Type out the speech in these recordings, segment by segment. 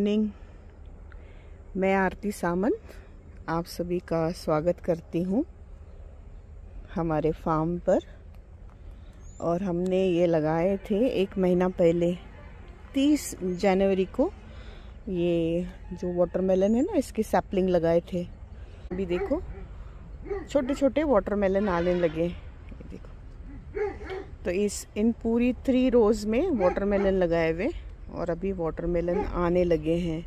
Morning. मैं आरती सामंत आप सभी का स्वागत करती हूँ हमारे फार्म पर। और हमने ये लगाए थे 1 महीना पहले 30 जनवरी को। ये जो वाटरमेलन है ना, इसके सैपलिंग लगाए थे। अभी देखो छोटे छोटे वाटरमेलन आने लगे। ये देखो, तो इन पूरी 3 रोज में वाटरमेलन लगाए हुए और अभी वाटरमेलन आने लगे हैं।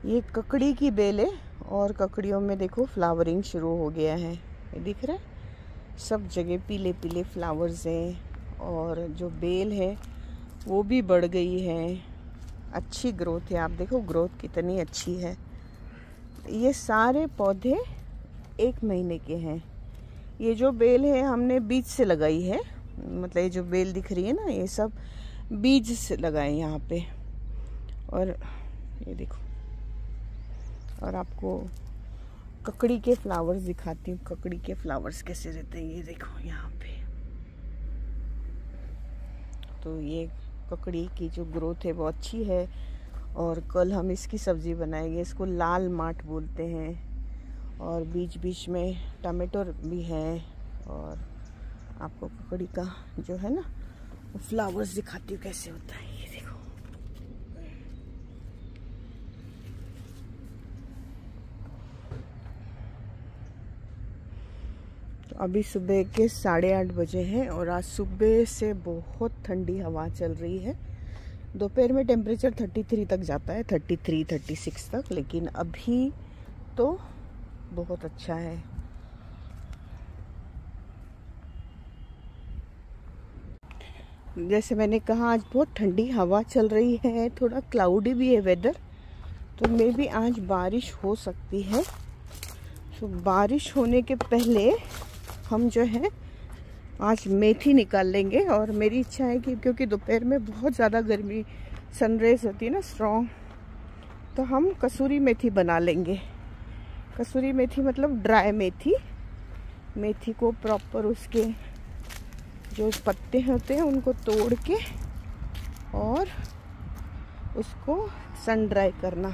ये ककड़ी की बेल है और ककड़ियों में देखो फ्लावरिंग शुरू हो गया है। ये दिख रहा है, सब जगह पीले पीले फ्लावर्स हैं और जो बेल है वो भी बढ़ गई है। अच्छी ग्रोथ है, आप देखो ग्रोथ कितनी अच्छी है। ये सारे पौधे 1 महीने के हैं। ये जो बेल है हमने बीज से लगाई है, मतलब ये जो बेल दिख रही है ना, ये सब बीज से लगाए यहाँ पे। और ये देखो, और आपको ककड़ी के फ्लावर्स दिखाती हूँ। ककड़ी के फ्लावर्स कैसे रहते हैं, ये देखो यहाँ पे। तो ये ककड़ी की जो ग्रोथ है वो अच्छी है और कल हम इसकी सब्जी बनाएंगे। इसको लाल माठ बोलते हैं। और बीच बीच में टमाटो भी है। और आपको ककड़ी का जो है ना फ्लावर्स दिखाती हूँ कैसे होता है। ये देखो, तो अभी सुबह के 8:30 बजे हैं और आज सुबह से बहुत ठंडी हवा चल रही है। दोपहर में टेम्परेचर 33 तक जाता है, 33-36 तक, लेकिन अभी तो बहुत अच्छा है। जैसे मैंने कहा, आज बहुत ठंडी हवा चल रही है, थोड़ा क्लाउडी भी है वेदर, तो मे भी आज बारिश हो सकती है। तो बारिश होने के पहले हम जो है आज मेथी निकाल लेंगे। और मेरी इच्छा है कि क्योंकि दोपहर में बहुत ज़्यादा गर्मी सनरेज होती है ना स्ट्रॉन्ग, तो हम कसूरी मेथी बना लेंगे। कसूरी मेथी मतलब ड्राई मेथी। मेथी को प्रॉपर उसके जो पत्ते होते हैं उनको तोड़ के और उसको सन ड्राई करना।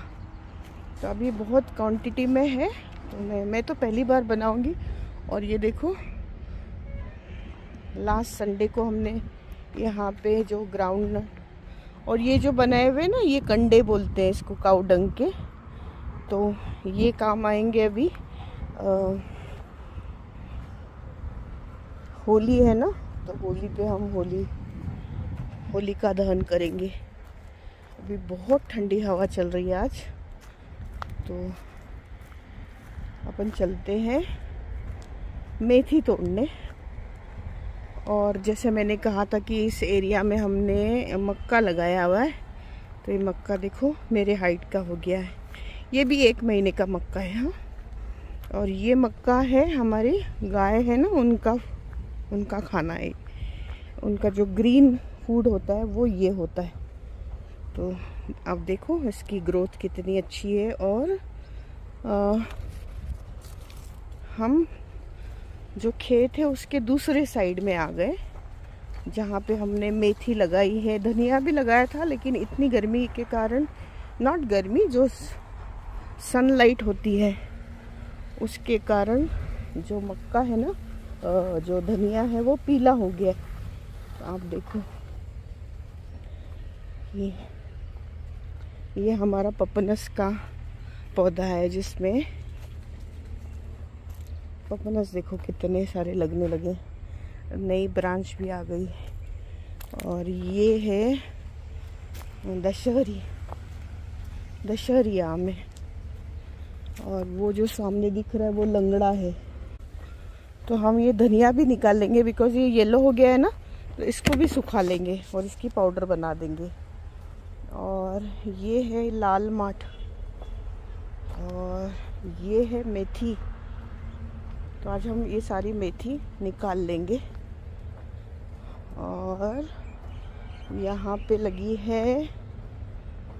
तो अभी बहुत क्वांटिटी में है, तो मैं तो पहली बार बनाऊंगी। और ये देखो, लास्ट संडे को हमने यहाँ पे जो ग्राउंड नट और ये जो बनाए हुए ना, ये कंडे बोलते हैं इसको, काऊ डंग के, तो ये काम आएंगे। अभी होली है ना, तो होली पे हम होलिका दहन करेंगे। अभी बहुत ठंडी हवा चल रही है आज, तो अपन चलते हैं मेथी तोड़ने। और जैसे मैंने कहा था कि इस एरिया में हमने मक्का लगाया हुआ है, तो ये मक्का देखो मेरे हाइट का हो गया है। ये भी 1 महीने का मक्का है। हाँ, और ये मक्का है हमारी गाय है ना, उनका खाना है। उनका जो ग्रीन फूड होता है वो ये होता है। तो अब देखो इसकी ग्रोथ कितनी अच्छी है। और हम जो खेत है उसके दूसरे साइड में आ गए, जहाँ पे हमने मेथी लगाई है। धनिया भी लगाया था, लेकिन इतनी गर्मी के कारण, नॉट गर्मी, जो सनलाइट होती है उसके कारण जो मक्का है ना, जो धनिया है वो पीला हो गया। तो आप देखो, ये हमारा पपनस का पौधा है, जिसमें पपनस देखो कितने सारे लगने लगे, नई ब्रांच भी आ गई। और ये है दशहरी आम है। और वो जो सामने दिख रहा है वो लंगड़ा है। तो हम ये धनिया भी निकाल लेंगे, बिकॉज ये येलो हो गया है ना, तो इसको भी सुखा लेंगे और इसकी पाउडर बना देंगे। और ये है लाल माठ और ये है मेथी। तो आज हम ये सारी मेथी निकाल लेंगे। और यहाँ पे लगी है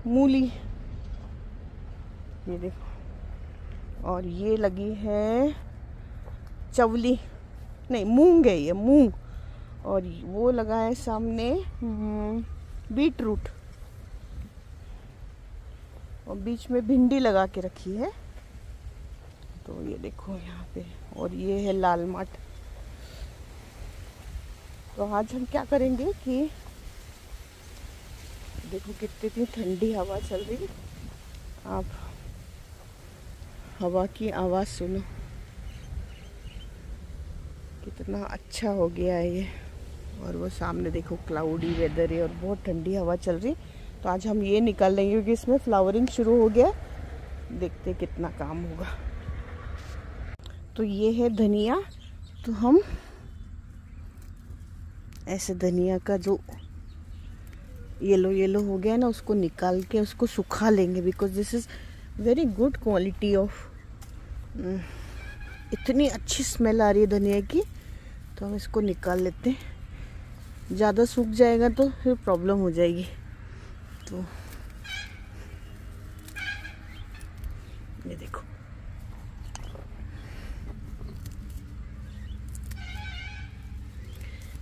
मूली, ये देखो। और ये लगी है चवली, नहीं मूंग है, ये मूंग। और वो लगा है सामने बीट रूट। और बीच में भिंडी लगा के रखी है। तो ये देखो यहाँ पे, और ये है लाल माट। तो आज हम क्या करेंगे कि देखो कितनी ठंडी हवा चल रही है, आप हवा की आवाज़ सुनो, कितना अच्छा हो गया है ये। और वो सामने देखो क्लाउडी वेदर है और बहुत ठंडी हवा चल रही। तो आज हम ये निकाल लेंगे क्योंकि इसमें फ्लावरिंग शुरू हो गया, देखते कितना काम होगा। तो ये है धनिया। तो हम ऐसे धनिया का जो येलो येलो हो गया ना, उसको निकाल के उसको सुखा लेंगे, because this is very good quality of. इतनी अच्छी स्मेल आ रही है धनिया की। तो हम इसको निकाल लेते हैं, ज़्यादा सूख जाएगा तो फिर प्रॉब्लम हो जाएगी। तो ये देखो,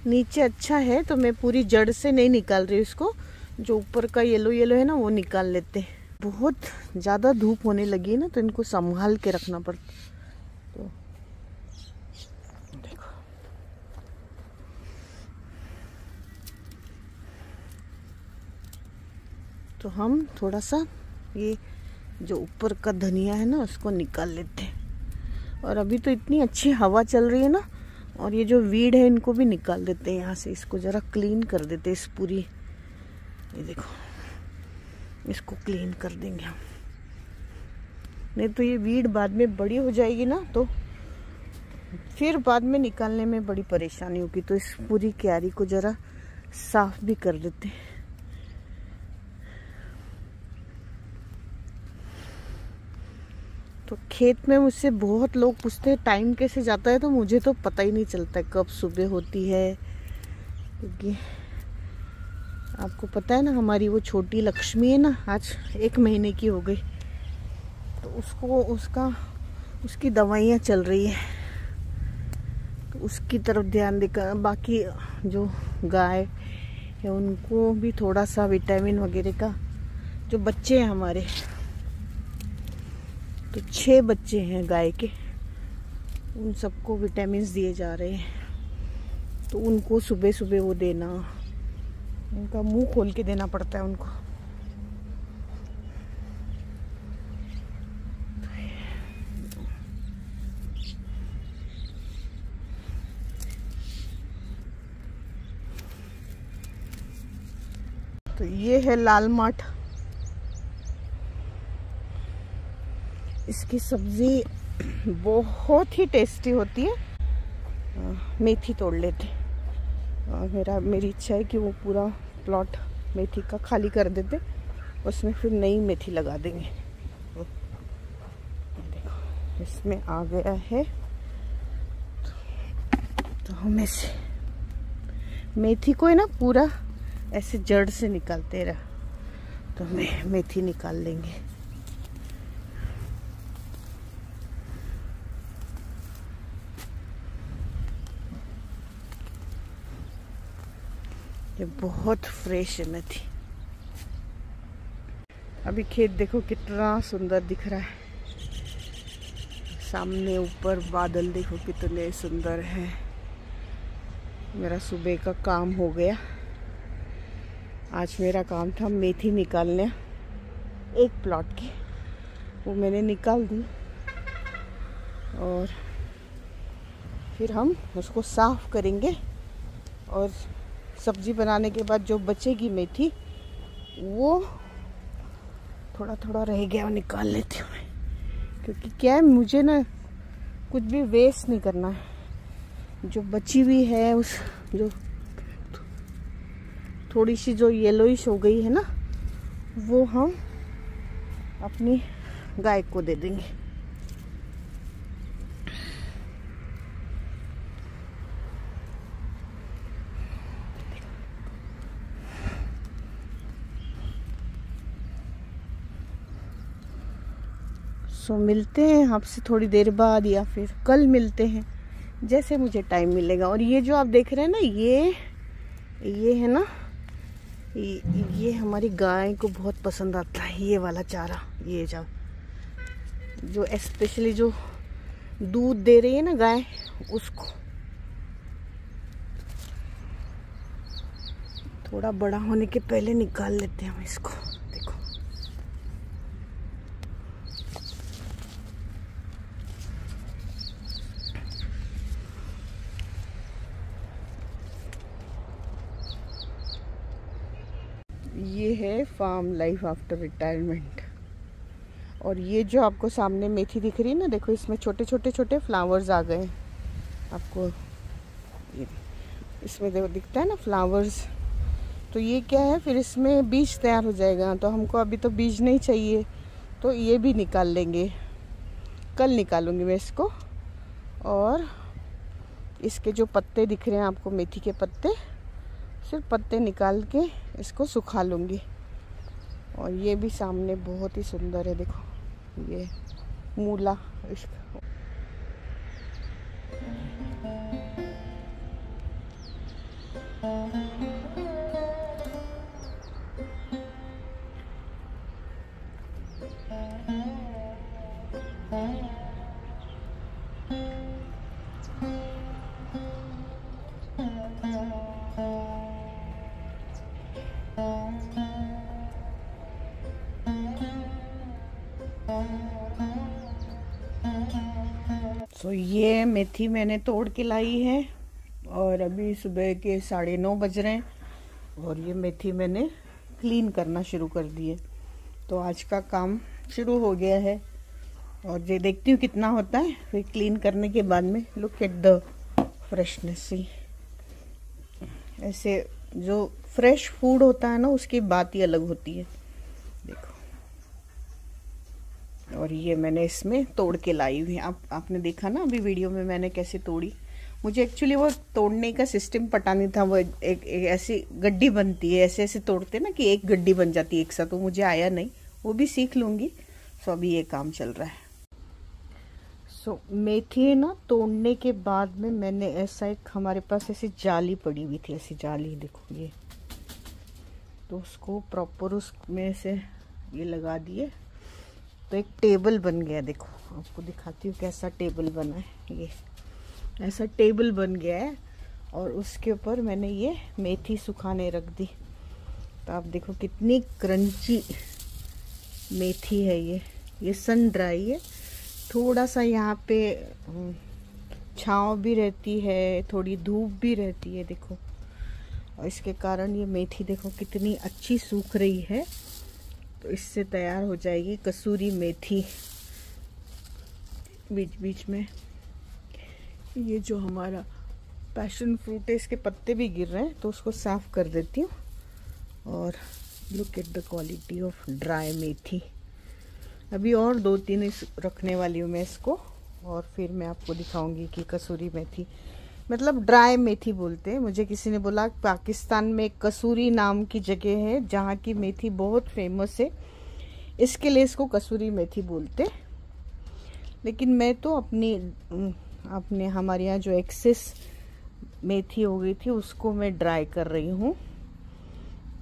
नीचे अच्छा है तो मैं पूरी जड़ से नहीं निकाल रही इसको, जो ऊपर का येलो येलो है ना वो निकाल लेते हैं। बहुत ज़्यादा धूप होने लगी है ना, तो इनको संभाल के रखना पड़ता। तो देखो, तो हम थोड़ा सा ये जो ऊपर का धनिया है ना उसको निकाल लेते हैं। और अभी तो इतनी अच्छी हवा चल रही है ना, और ये जो वीड है इनको भी निकाल देते हैं यहाँ से। इसको ज़रा क्लीन कर देते हैं, इस पूरी, ये देखो इसको क्लीन कर देंगे हम, नहीं तो ये वीड बाद में बड़ी हो जाएगी ना, तो फिर बाद में निकालने में बड़ी परेशानी होगी। तो इस पूरी क्यारी को ज़रा साफ भी कर देते हैं। तो खेत में मुझसे बहुत लोग पूछते हैं टाइम कैसे जाता है, तो मुझे तो पता ही नहीं चलता है कब सुबह होती है, क्योंकि आपको पता है ना हमारी वो छोटी लक्ष्मी है ना, आज 1 महीने की हो गई। तो उसको उसकी दवाइयाँ चल रही है, तो उसकी तरफ ध्यान देकर, बाकी जो गाय है उनको भी थोड़ा सा विटामिन वगैरह का, जो बच्चे हैं हमारे, तो 6 बच्चे हैं गाय के, उन सबको विटामिन्स दिए जा रहे हैं। तो उनको सुबह सुबह वो देना, उनका मुंह खोल के देना पड़ता है उनको। तो ये है लाल माठ। इसकी सब्जी बहुत ही टेस्टी होती है। मेथी तोड़ लेते, मेरी इच्छा है कि वो पूरा प्लॉट मेथी का खाली कर देते, उसमें फिर नई मेथी लगा देंगे। देखो इसमें आ गया है, तो हम ऐसे मेथी को है ना पूरा ऐसे जड़ से निकालते रहा, तो हमें मेथी निकाल लेंगे। ये बहुत फ्रेश है मेथी। अभी खेत देखो कितना सुंदर दिख रहा है, सामने ऊपर बादल देखो कितने सुंदर हैं। मेरा सुबह का काम हो गया। आज मेरा काम था मेथी निकालने, एक प्लॉट की, वो मैंने निकाल दी। और फिर हम उसको साफ करेंगे, और सब्जी बनाने के बाद जो बचेगी मेथी, वो थोड़ा थोड़ा रह गया वो निकाल लेती हूँ मैं, क्योंकि क्या है मुझे ना कुछ भी वेस्ट नहीं करना है। जो बची हुई है, उस जो थोड़ी सी जो येलोइश हो गई है ना, वो हम अपनी गाय को दे देंगे। सो मिलते हैं आपसे थोड़ी देर बाद, या फिर कल मिलते हैं, जैसे मुझे टाइम मिलेगा। और ये जो आप देख रहे हैं ना, ये है ना, ये हमारी गाय को बहुत पसंद आता है ये वाला चारा। ये जो स्पेशली जो दूध दे रही है ना गाय, उसको थोड़ा बड़ा होने के पहले निकाल लेते हैं हम इसको। देखो ये है फार्म लाइफ आफ्टर रिटायरमेंट। और ये जो आपको सामने मेथी दिख रही है ना, देखो इसमें छोटे छोटे छोटे फ्लावर्स आ गए आपको। ये इसमें देखो दिखता है ना फ्लावर्स, तो ये क्या है, फिर इसमें बीज तैयार हो जाएगा। तो हमको अभी तो बीज नहीं चाहिए, तो ये भी निकाल लेंगे। कल निकालूंगी मैं इसको। और इसके जो पत्ते दिख रहे हैं आपको, मेथी के पत्ते, सिर्फ पत्ते निकाल के इसको सुखा लूँगी। और ये भी सामने बहुत ही सुंदर है, देखो ये मूला इसका। तो ये मेथी मैंने तोड़ के लाई है और अभी सुबह के 9:30 बज रहे हैं। और ये मेथी मैंने क्लीन करना शुरू कर दिए। तो आज का काम शुरू हो गया है और ये देखती हूँ कितना होता है। फिर क्लीन करने के बाद में लुक एट द फ्रेशनेस। ऐसे जो फ्रेश फूड होता है ना, उसकी बात ही अलग होती है। देखो, और ये मैंने इसमें तोड़ के लाई हुई। आपने देखा ना अभी वीडियो में मैंने कैसे तोड़ी। मुझे एक्चुअली वो तोड़ने का सिस्टम पता नहीं था। वो एक ऐसी गड्डी बनती है, ऐसे ऐसे तोड़ते ना कि एक गड्डी बन जाती है एक साथ। तो मुझे आया नहीं, वो भी सीख लूँगी। सो अभी ये काम चल रहा है। सो मेथी ना तोड़ने के बाद में मैंने ऐसा एक, हमारे पास ऐसी जाली पड़ी हुई थी, ऐसी जाली देखो ये, तो उसको प्रॉपर उसमें से ये लगा दिए। तो एक टेबल बन गया। देखो आपको दिखाती हूँ कैसा टेबल बना है। ये ऐसा टेबल बन गया है और उसके ऊपर मैंने ये मेथी सुखाने रख दी। तो आप देखो कितनी क्रंची मेथी है। ये सन ड्राई है। थोड़ा सा यहाँ पे छांव भी रहती है, थोड़ी धूप भी रहती है। देखो, और इसके कारण ये मेथी देखो कितनी अच्छी सूख रही है। तो इससे तैयार हो जाएगी कसूरी मेथी। बीच बीच में ये जो हमारा पैशन फ्रूट है, इसके पत्ते भी गिर रहे हैं, तो उसको साफ कर देती हूँ। और look at the quality of dry methi. अभी और 2-3 रखने वाली हूँ मैं इसको, और फिर मैं आपको दिखाऊंगी कि कसूरी मेथी मतलब ड्राई मेथी बोलते हैं। मुझे किसी ने बोला पाकिस्तान में कसूरी नाम की जगह है जहाँ की मेथी बहुत फेमस है, इसके लिए इसको कसूरी मेथी बोलते। लेकिन मैं तो अपने हमारे यहाँ जो एक्सेस मेथी हो गई थी उसको मैं ड्राई कर रही हूँ।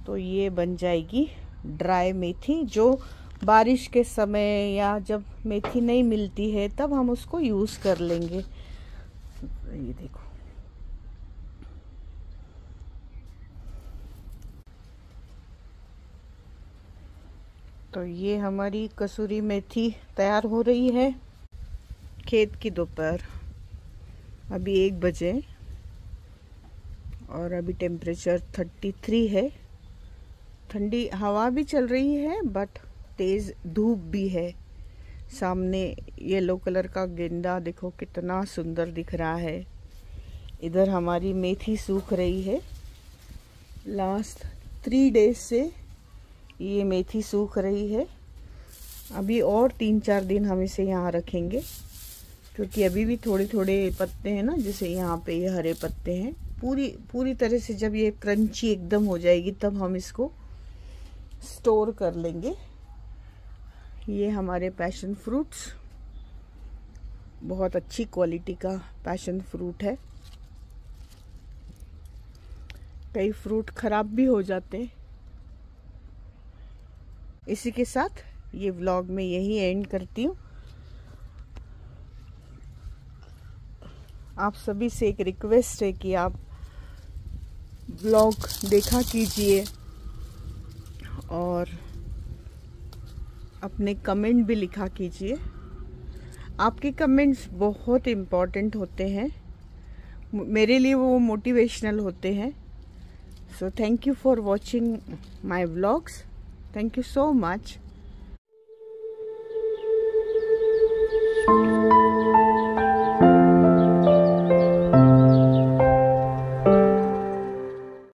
तो ये बन जाएगी ड्राई मेथी, जो बारिश के समय या जब मेथी नहीं मिलती है तब हम उसको यूज़ कर लेंगे। ये देखो, तो ये हमारी कसूरी मेथी तैयार हो रही है। खेत की दोपहर, अभी 1 बजे और अभी टेम्परेचर 33 है। ठंडी हवा भी चल रही है बट तेज़ धूप भी है। सामने येलो कलर का गेंदा देखो कितना सुंदर दिख रहा है। इधर हमारी मेथी सूख रही है। लास्ट 3 डेज से ये मेथी सूख रही है। अभी और 3-4 दिन हम इसे यहाँ रखेंगे, क्योंकि अभी भी थोड़े थोड़े पत्ते हैं ना, जैसे यहाँ पे ये हरे पत्ते हैं। पूरी तरह से जब ये क्रंची एकदम हो जाएगी तब हम इसको स्टोर कर लेंगे। ये हमारे पैशन फ्रूट्स, बहुत अच्छी क्वालिटी का पैशन फ्रूट है। कई फ्रूट खराब भी हो जाते हैं, इसी के साथ ये व्लॉग मैं यही एंड करती हूँ। आप सभी से एक रिक्वेस्ट है कि आप व्लॉग देखा कीजिए और अपने कमेंट भी लिखा कीजिए। आपके कमेंट्स बहुत इम्पोर्टेंट होते हैं, मेरे लिए वो मोटिवेशनल होते हैं। So thank you for watching my vlogs. Thank you so much.